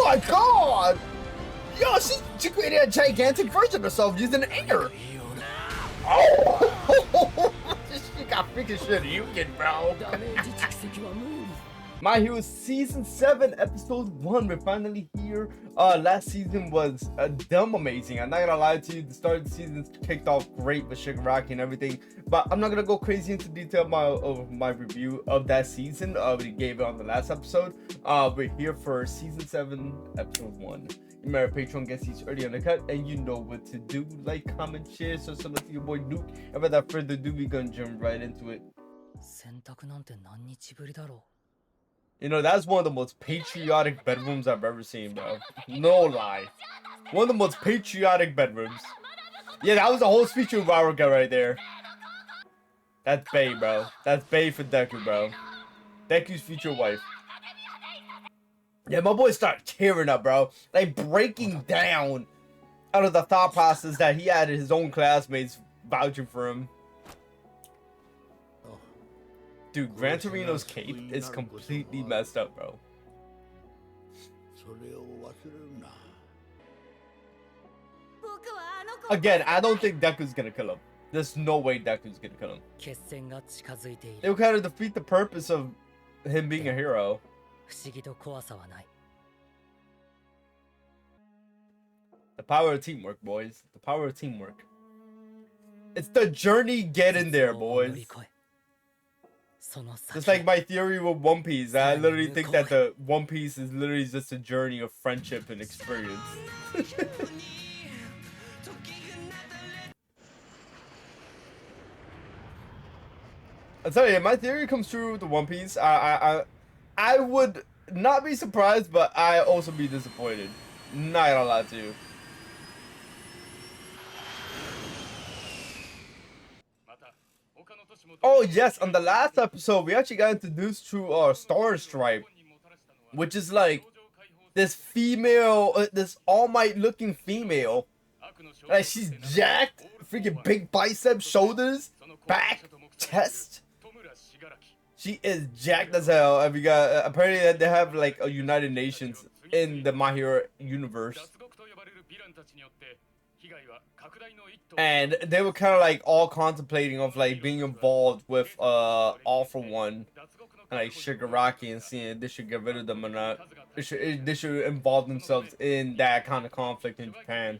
my god! Yo, she created a gigantic version of herself using air. Oh, she got freaking shit Yukin, bro. My Hero Season 7, Episode 1. We're finally here. Last season was dumb amazing. I'm not gonna lie to you. The start of the season kicked off great with Shigaraki and everything. But I'm not gonna go crazy into detail of my review of that season. We gave it on the last episode. We're here for Season 7, Episode 1. Remember, Patreon gets these early on the cut, and you know what to do. Like, comment, share, so similar to your boy Nuke. And without further ado, we're gonna jump right into it. You know, that's one of the most patriotic bedrooms I've ever seen, bro. No lie. One of the most patriotic bedrooms. Yeah, that was a whole speech of Baruka right there. That's Bae, bro. That's Bae for Deku, bro. Deku's future wife. Yeah, my boy started tearing up, bro. Like, breaking down out of the thought process that he had his own classmates vouching for him. Dude, Gran Torino's cape is completely messed up, bro. Again, I don't think Deku's gonna kill him. There's no way Deku's gonna kill him. It would kind of defeat the purpose of him being a hero. The power of teamwork, boys. The power of teamwork. It's the journey getting there, boys. Just like my theory with One Piece, I literally think that the One Piece is literally just a journey of friendship and experience. I tell you, my theory comes true with the One Piece. I would not be surprised, but I also be disappointed. Not gonna lie to you. Oh yes, on the last episode we actually got introduced to Star Stripe, which is like this female, this All Might looking female. Like, she's jacked, freaking big biceps, shoulders, back, chest. She is jacked as hell. And we got apparently that they have like a United Nations in the My Hero universe. And they were kind of like all contemplating of like being involved with All For One, like Shigaraki, and seeing they should get rid of them or not. They should involve themselves in that kind of conflict in Japan.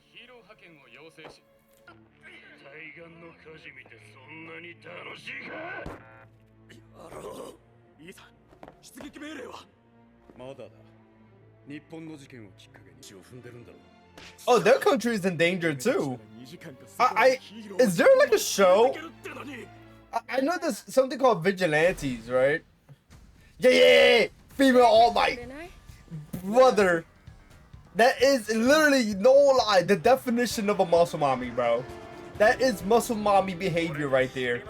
Oh, their country is in danger too. Is there like a show? I know there's something called Vigilantes, right? Yeah. Female All Might. Brother. That is literally, no lie, the definition of a muscle mommy, bro. That is muscle mommy behavior right there.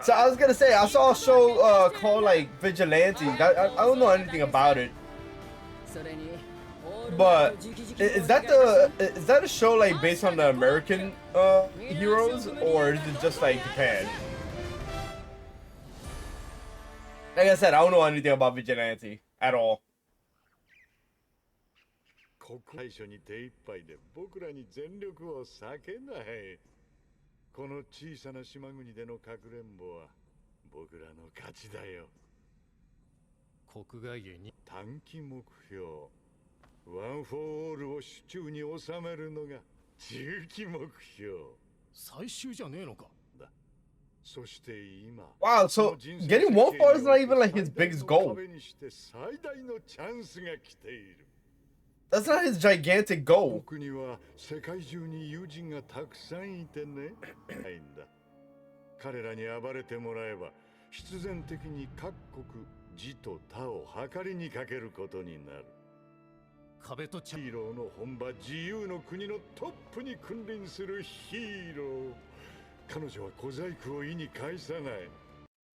So I was gonna say, I saw a show called like Vigilantes. I don't know anything about it. But is that a show like based on the American heroes, or is it just like Japan? Like I said, I don't know anything about Vigilante at all. Wow, so getting one far is not even like his biggest goal. That's not his gigantic goal.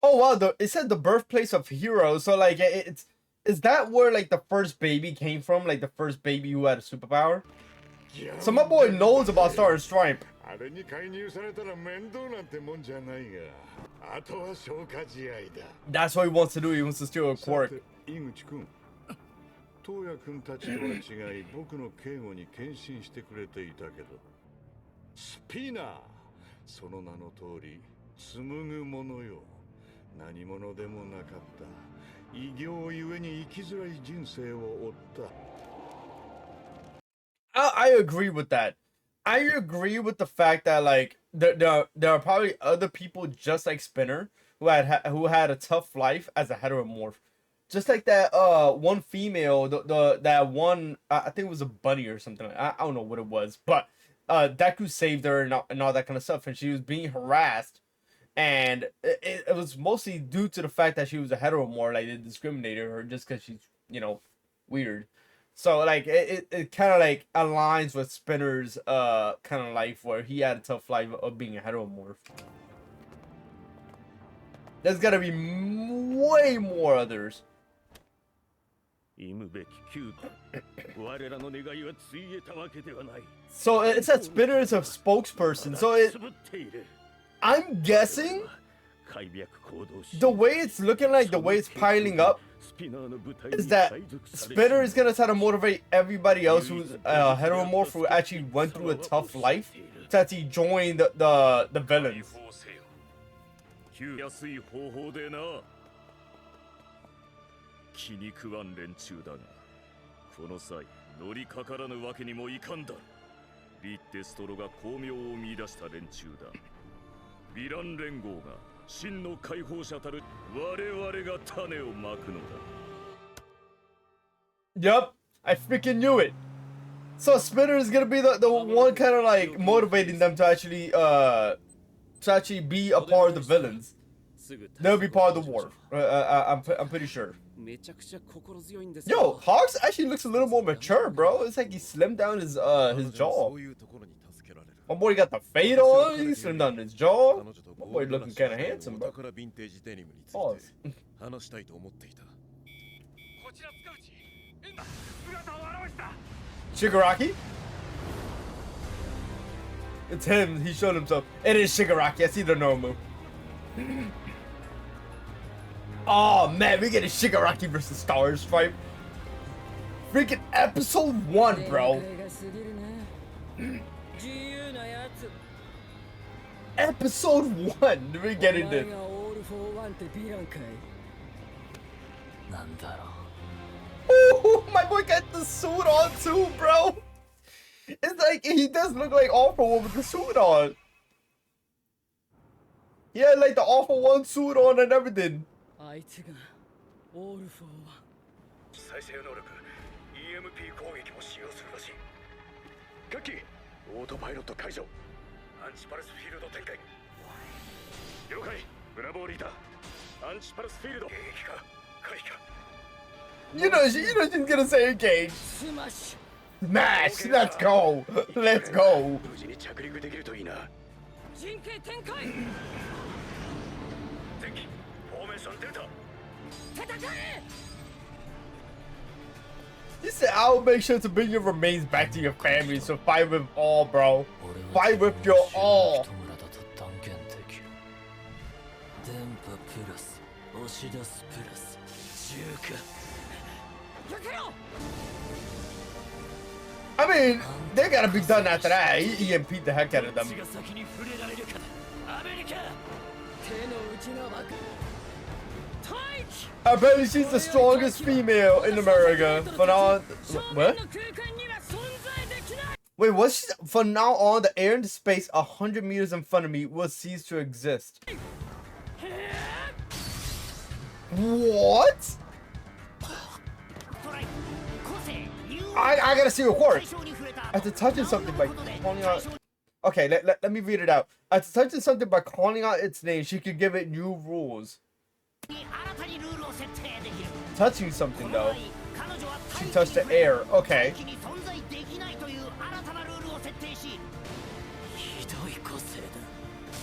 Oh wow, it said the birthplace of heroes, so like is that where like the first baby came from, like the first baby who had a superpower? So my boy knows about Star Stripe. That's what he wants to do. He wants to steal a quirk. 東也君たちとは違い、僕の警護に献身してくれていたけど、スピナー、その名の通り紡ぐものよ。何者でもなかった。異形ゆえに生きづらい人生を追った。I agree with that. I agree with the fact that like there are probably other people just like Spinner who had a tough life as a heteromorph. Just like that one female, that one I think it was a bunny or something. I don't know what it was, but Deku saved her and all that kind of stuff, and she was being harassed, and it was mostly due to the fact that she was a heteromorph. Like they discriminated her just because she's weird. So like it kind of like aligns with Spinner's kind of life where he had a tough life of being a heteromorph. There's gotta be way more others. So it said Spinner is a spokesperson. So I'm guessing the way it's looking like, the way it's piling up, is that Spinner is gonna try to motivate everybody else who's heteromorph who actually went through a tough life to actually join the villains. Yup, I freaking knew it. So Spinner is gonna be the one kind of like motivating them to actually be a part of the villains. They'll be part of the war. I'm pretty sure. Yo, Hawks actually looks a little more mature, bro. It's like he slimmed down his jaw. My boy got the fade on. He slimmed down his jaw. My boy looking kind of handsome, bro. Pause. Shigaraki? It's him. He showed himself. It is Shigaraki. I see the normal. Oh man, we get a Shigaraki versus Stars fight. Freaking episode 1, bro. Episode 1. We're getting this. Ooh, my boy got the suit on too, bro. It's like he does look like All For One with the suit on. He had like the All For One suit on and everything. You know she's gonna say engage. Smash! Let's go! Let's go! You said I'll make sure to bring your remains back to your family, so fight with all, bro. Fight with your all. I mean, they gotta be done after that. He EMP'd the heck out of them. Apparently she's the strongest female in America. For now, what? Wait, what's she? From now on, the air and the space 100 meters in front of me will cease to exist. What? I gotta see what works. After touching something by calling out. Okay, let me read it out. After touching something by calling out its name, she could give it new rules. Touching something though. She touched the air. Okay.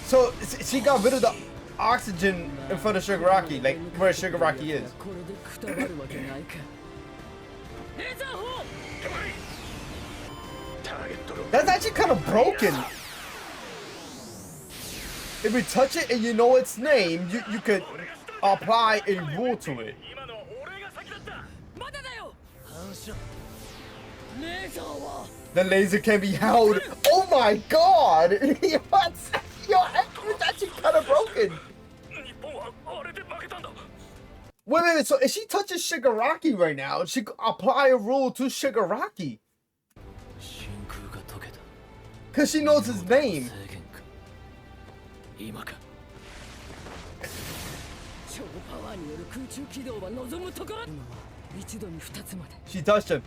So she got rid of the oxygen in front of Shigaraki, like where Shigaraki is. That's actually kind of broken. If you touch it and you know its name, you could apply a rule to it. The laser can be held. Oh my god! What? Yo, it's actually kind of broken. Wait, so if she touches Shigaraki right now, she could apply a rule to Shigaraki. Because she knows his name. She touched him.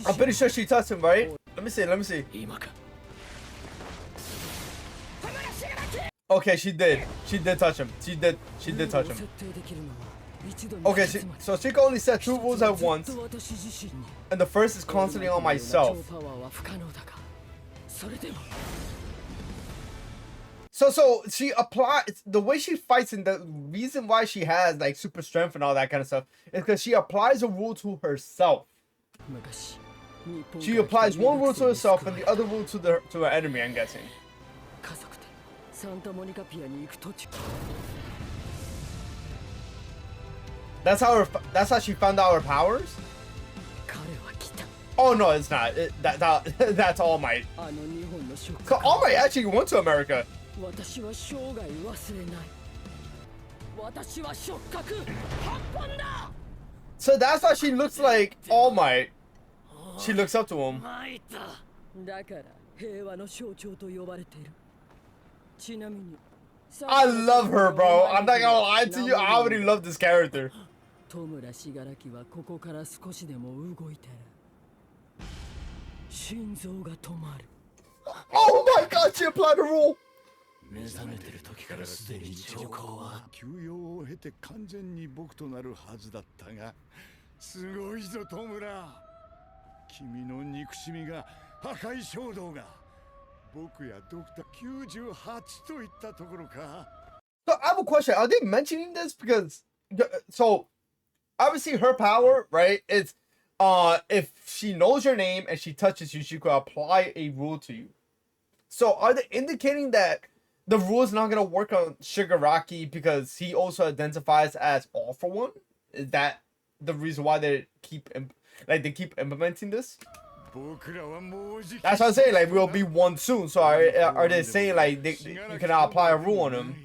I'm pretty sure she touched him, right? Let me see. Okay, she did. She did touch him. She did touch him. Okay, so she can only set 2 rules at once. And the first is constantly on myself. So she applies the way she fights, and the reason why she has like super strength and all that kind of stuff is because she applies a rule to herself. She applies one rule to herself and the other rule to her enemy, I'm guessing. That's how she found out her powers? Oh no, it's not. That's All Might. All Might actually went to America. So that's why she looks like All Might. She looks up to him. I love her, bro. I'm not gonna lie to you. I already love this character. Oh my god, she applied a rule. 目覚めてる時からすでに兆候は休養を経て完全に僕となるはずだったが、すごいぞトムラ。君の憎しみが、破壊衝動が、僕やドクター98といったところか。So I have a question. Are they mentioning this because so obviously her power, right? It's if she knows your name and she touches you, she could apply a rule to you. So are they indicating that the rule is not gonna work on Shigaraki because he also identifies as All for One? Is that the reason why they keep implementing this? That's what I'm saying. Like we'll be one soon. So are they saying like you cannot apply a rule on him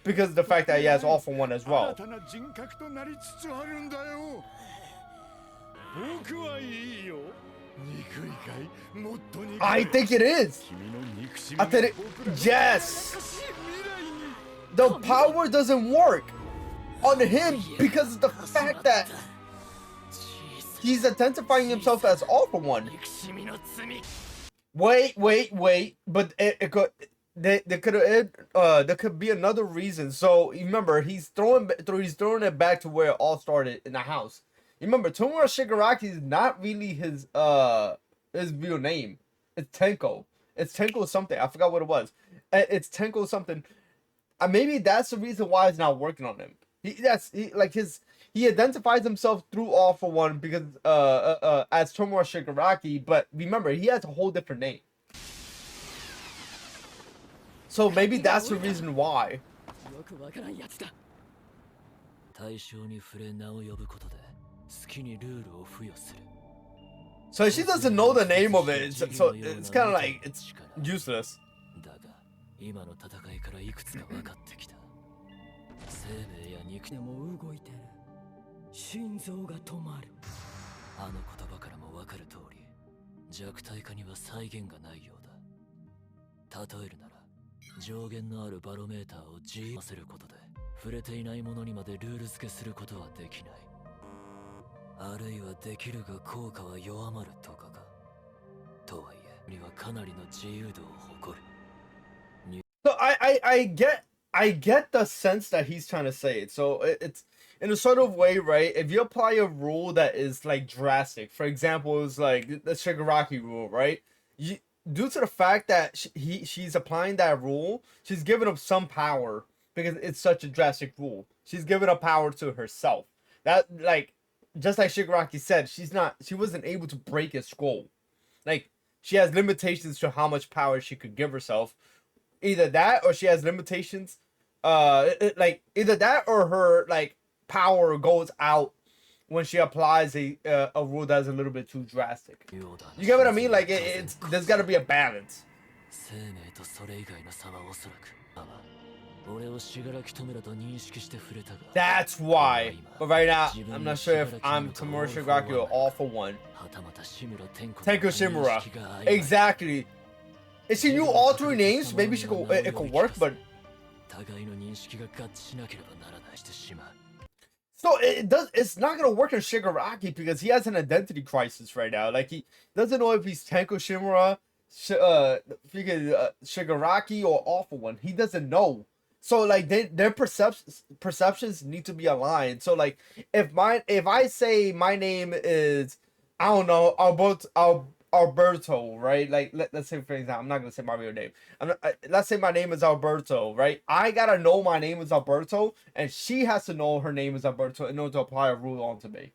because of the fact that he has All for One as well? I think it is. I think it, yes. The power doesn't work on him because of the fact that he's identifying himself as All for One. Wait. But it could there could be another reason. So remember, he's throwing it back to where it all started in the house. Remember, Tomura Shigaraki is not really his real name. It's Tenko. It's Tenko something. I forgot what it was. It's Tenko something. Maybe that's the reason why it's not working on him. He identifies himself through All for One because as Tomura Shigaraki, but remember he has a whole different name. So maybe that's the reason why. So she doesn't know the name of it, so it's kind of like it's useless. So I get the sense that he's trying to say it. So it's in a sort of way, right? If you apply a rule that is like drastic, for example, it's like the Shigaraki rule, right? Due to the fact that she's applying that rule, she's giving up some power because it's such a drastic rule. She's giving up power to herself. That just like Shigaraki said, she wasn't able to break his skull. Like she has limitations to how much power she could give herself. Either that or she has limitations. Either that or her power goes out when she applies a rule that's a little bit too drastic. You get what I mean? Like it's there's got to be a balance. That's why. But right now, I'm not sure if I'm Tamura Shigaraki or All For One. Tenko Shimura. Exactly. If she knew all three names, maybe she could, it could work, but... So it's not gonna work in Shigaraki because he has an identity crisis right now. Like he doesn't know if he's Tenko Shimura, Shigaraki, or All For One. He doesn't know. So like their perceptions need to be aligned. So like if I say my name is, I don't know, Alberto, right? Like let's say, for example, I'm not gonna say my real name. Let's say my name is Alberto, right? I gotta know my name is Alberto, and she has to know her name is Alberto in order to apply a rule onto me.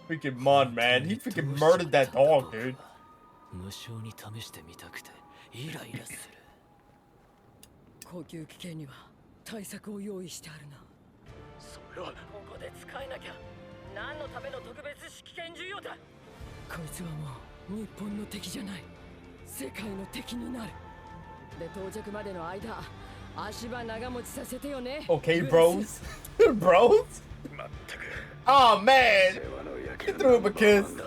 Freaking Mon, man, he freaking murdered that dog, dude. 高級危険には対策を用意してあるな。それはここで使えなきゃ。何のための特別指揮権授与だ。こいつはもう日本の敵じゃない。世界の敵になる。で到着までの間、足場長持ちさせてよね。Okay, bros. Bros? Oh man! He threw him a kiss.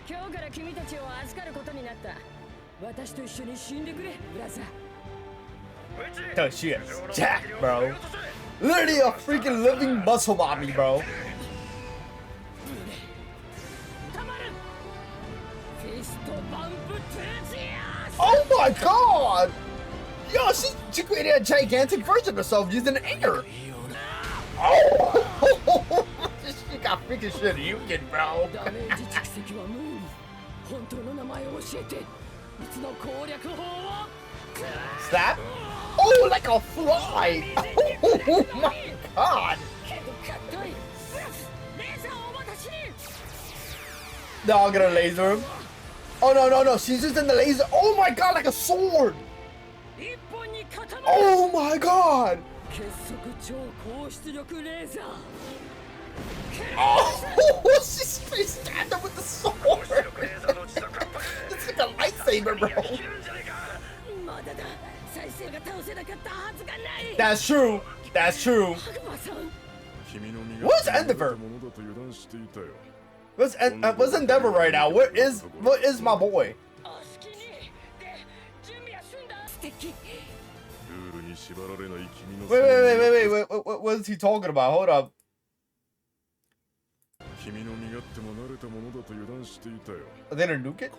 今日から君たちを預かることになった。私と一緒に死んでくれ、ブラザー。Oh, she is jacked, bro. Literally a freaking living muscle mommy, bro. Oh my god! Yo, she created a gigantic version of herself using air. Oh! She got freaking shit Yugen, bro. Slap? Oh, like a fly! Oh my god! No, I'm gonna laser him. Oh no, she's using the laser. Oh my god, like a sword! Oh my god! Oh, she straight stabbed him with the sword! It's like a lightsaber, bro. That's true. That's true. What's Endeavor? What's Endeavor right now? What is my boy? Wait. What is he talking about? Hold up. Are they gonna nuke it?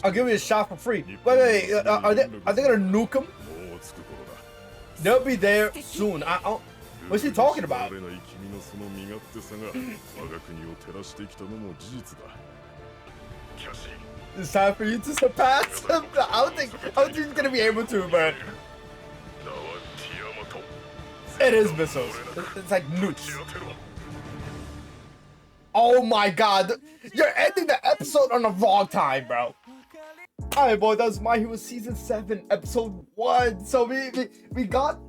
I'll give you a shot for free. Wait. Are they gonna nuke him? They'll be there soon. What's he talking about? It's time for you to surpass him. I don't think he's gonna be able to, but it is missiles. It's like nukes. Oh my god, you're ending the episode on the wrong time, bro. Alright, boy, that's My Hero Season 7, Episode 1. So we got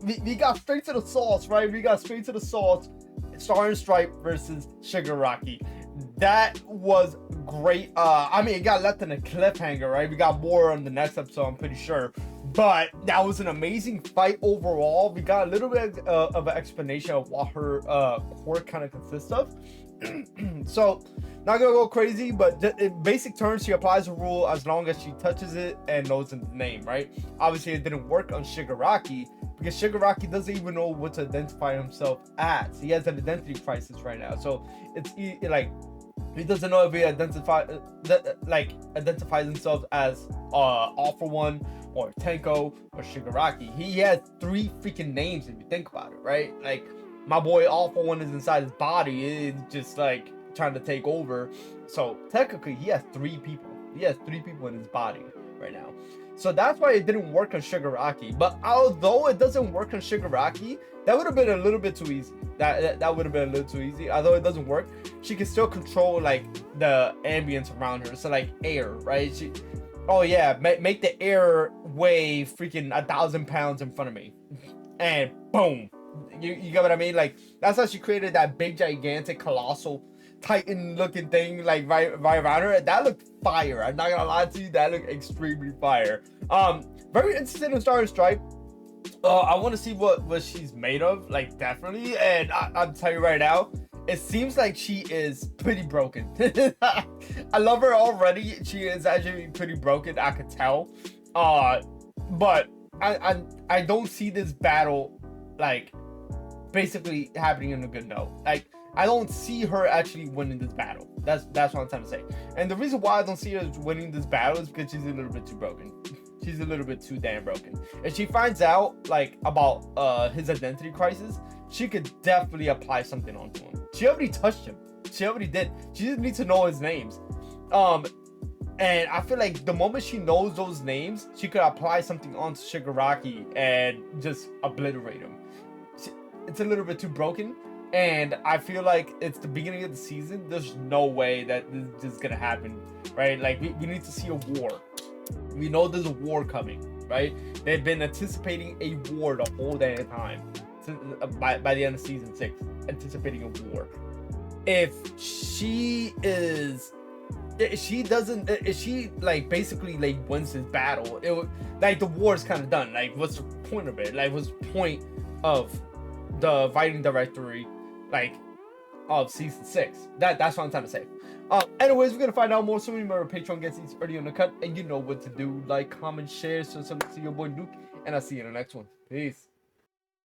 straight to the sauce, right? We got straight to the sauce. Star and Stripe versus Shigaraki. That was great. I mean, it got left in a cliffhanger, right? We got more on the next episode, I'm pretty sure. But that was an amazing fight overall. We got a little bit of an explanation of what her core kind of consists of. So, not gonna go crazy, but in basic terms, she applies a rule as long as she touches it and knows the name, right? Obviously, it didn't work on Shigaraki because Shigaraki doesn't even know what to identify himself as. He has an identity crisis right now, so it's like he doesn't know if he identifies himself as All For One or Tenko or Shigaraki. He has 3 freaking names if you think about it, right? Like my boy All For One is inside his body. It's just like trying to take over. So technically he has 3 people. He has 3 people in his body. right now. So that's why it didn't work on Shigaraki. But although it doesn't work on Shigaraki, that would have been a little bit too easy. That would have been a little too easy. Although it doesn't work, she can still control like the ambience around her. So like air, right? Oh yeah, make the air weigh freaking 1,000 pounds in front of me, and boom. You get what I mean? Like that's how she created that big, gigantic, colossal, Titan-looking thing like right around her. That looked fire. I'm not gonna lie to you, that looked extremely fire. Very interested in Star Stripe. I want to see what she's made of, like definitely. And I'll tell you right now, it seems like she is pretty broken. I love her already. She is actually pretty broken. I could tell. But I don't see this battle like basically happening in a good note. Like I don't see her actually winning this battle. That's what I'm trying to say. And the reason why I don't see her winning this battle is because she's a little bit too broken. She's a little bit too damn broken. If she finds out like about his identity crisis, she could definitely apply something onto him. She already touched him. She already did. She just needs to know his names. And I feel like the moment she knows those names, she could apply something onto Shigaraki and just obliterate him. It's a little bit too broken, and I feel like it's the beginning of the season. There's no way that this is gonna happen, right? Like we need to see a war. We know there's a war coming, right? They've been anticipating a war the whole damn time since, by the end of season 6, anticipating a war. If she like basically like wins this battle, it would like the war is kind of done. Like what's the point of it? Like what's the point of the writing directory like of season 6? That's what I'm trying to say. Anyways, we're gonna find out more soon. Remember, Patreon gets these early on the cut, and you know what to do. Like, comment, share. So see your boy Duke, and I'll see you in the next one. Peace.